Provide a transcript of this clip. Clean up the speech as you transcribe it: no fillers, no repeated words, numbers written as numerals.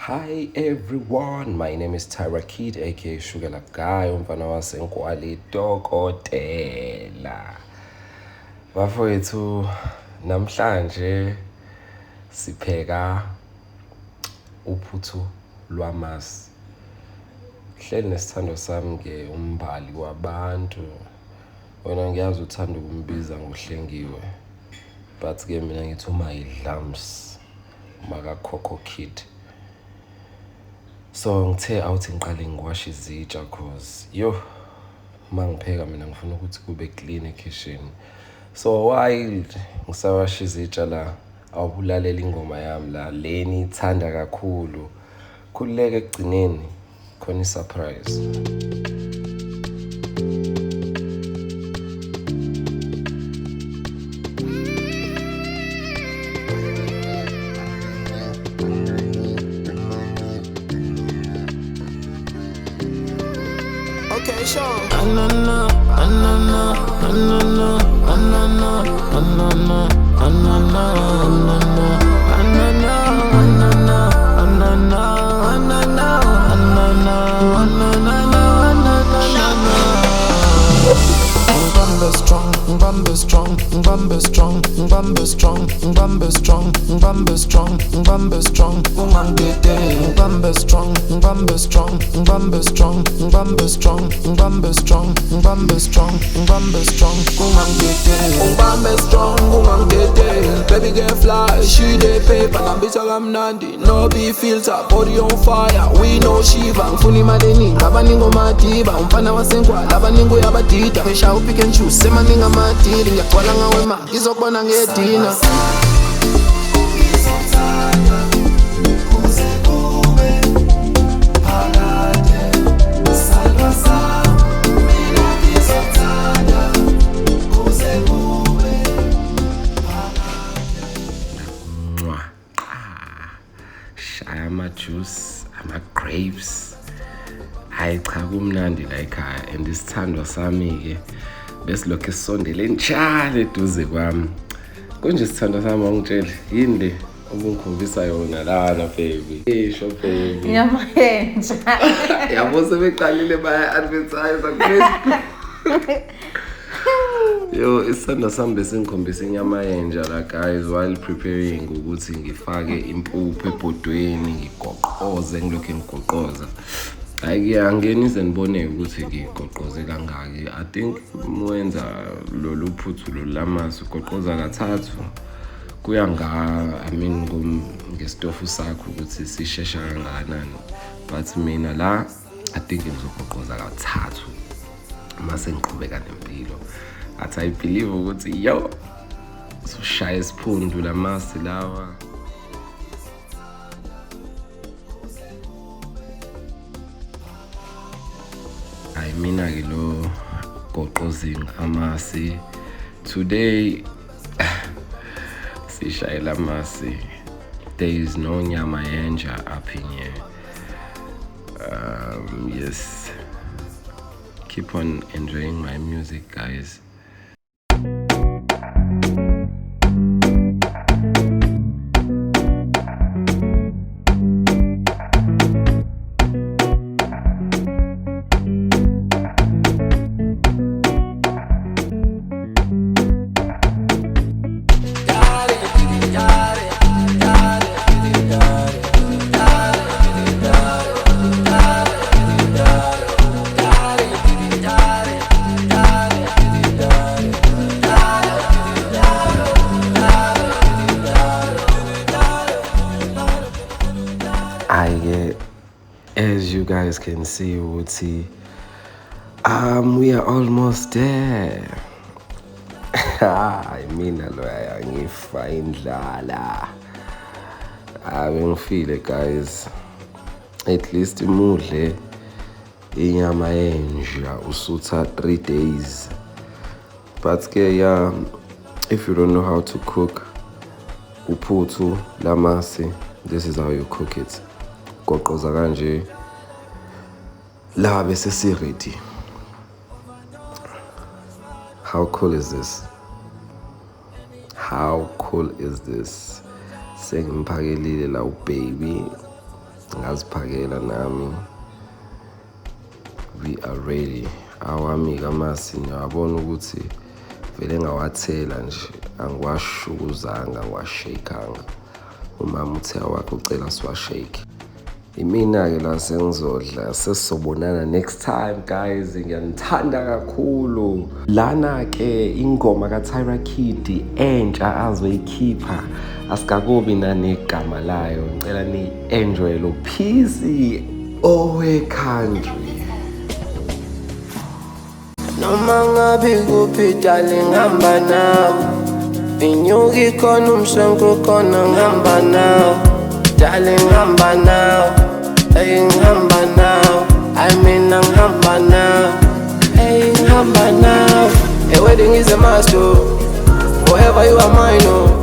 Hi everyone, my name is Tyra Kid aka Sugar Lap Guy, umfana waseNkwali Dokotela. Bafowethu, namhlanje sipheka uphuthu lwamasi. Hleli nesithando sami ke umbali wabantu. Wena ngiyazi uthanda ukumbiza ngohlengiwe. But ke mina ngithi umayidlams maka Coco Kid. So ngithe awuthi ngiqale ngiwashe izitsha cause mangipheka mina ngifuna ukuthi kube clean ekitchen. So while ngisawasha izitsha la awubulalela ingoma yami la leni ithanda kakhulu. Khulileke ekugcineni khona isurprise. Okay, sure. Anana, anana, anana, anana, anana, anana, anana, anana, anana, anana, anana, anana, anana. Ngibambe strong, ngibambe strong, ngibambe strong, ngibambe strong, ngibambe strong, ngibambe strong, ngibambe strong, ungangidede. Ngibambe strong, ngibambe strong, ngibambe strong, ngibambe strong, ngibambe strong, ngibambe strong, ngibambe strong, ungangidede. Ngibambe strong, ungangidede. Baby get fly, she dey paper, nambitha kamnandi, no be filter, body on fire, we no shiva. Ngifuna imali eningi, abaningi omadiba, umfana waseNkwali, abaningi uyabadida. Pesha upick and choose, semaningi amadili, ngiyagcwala ngawe ma, ngizokubona ngedina. Shaya ama-juice, ama-grapes. Hayi cha kumnandi la ekhaya and isithandwa sami-ke besilokhu esisondele njalo eduze kwami. Konje isithandwa sami awungitsheli yini le obungikhombisa yona lana baby. Isho baby. Ngiyamayenja. Yabo sebeqalile baya-advertise ku-Facebook. Yo, isithanda sami besingikhombisa inyama yenja la guys while preparing ukuthi ngifake impuphu ebhodweni ngigoqoze ngilokhu ngigoqoza. Hayi angeni izenibone ukuthi ngigoqoze kangaki. I think mwenza lolu phuthu lamasi ugoqoza kathathu. Kuya ngestofu sakho ukuthi sishesha kangakanani. But mina la I think ngizogoqoza kathathu. Mase ngiqhubeka nempilo. Athi I believe ukuthi so shaya isiphundu lamasi lawa. I mina ke lo goqozing amasi today sishayela amasi. There is no nyama yenja up in here. Yes, keep on enjoying my music guys. As you guys can see, we are almost there. I mean, ngifa indlala. Ngifile guys. At least imudle inyama yenja usutha 3 days. But if you don't know how to cook uphuthu lamasi, this is how you cook it. Goqoza kanje la bese si ready. How cool is this? How cool is this? Sengiphakelile la baby. ngaziphakela nami. We are ready. Awami-ke amasi ngiyabona ukuthi vele ngawathela nje, angiwashukuzanga, angiwashaykhanga. Umama uthe wakho ucela siwashayke. Imina-ke la sengizodla, sesizobonana next time guys. Ngiyanithanda kakhulu. Lana-ke ingoma kaTyra Kid entsha azoyikhipha, asikakubi nanegama layo. Ngicela ni-enjoy lo Peace owe-country. Noma ngabe kuphi darling ngihamba nawe, inyuki khona umshongo khona ngihamba nawe, darling ngihamba nawe, hey ngihamba nawe, I mean ngihamba nawe, hey ngihamba nawe. A wedding is a must, oh, forever you are mine, oh.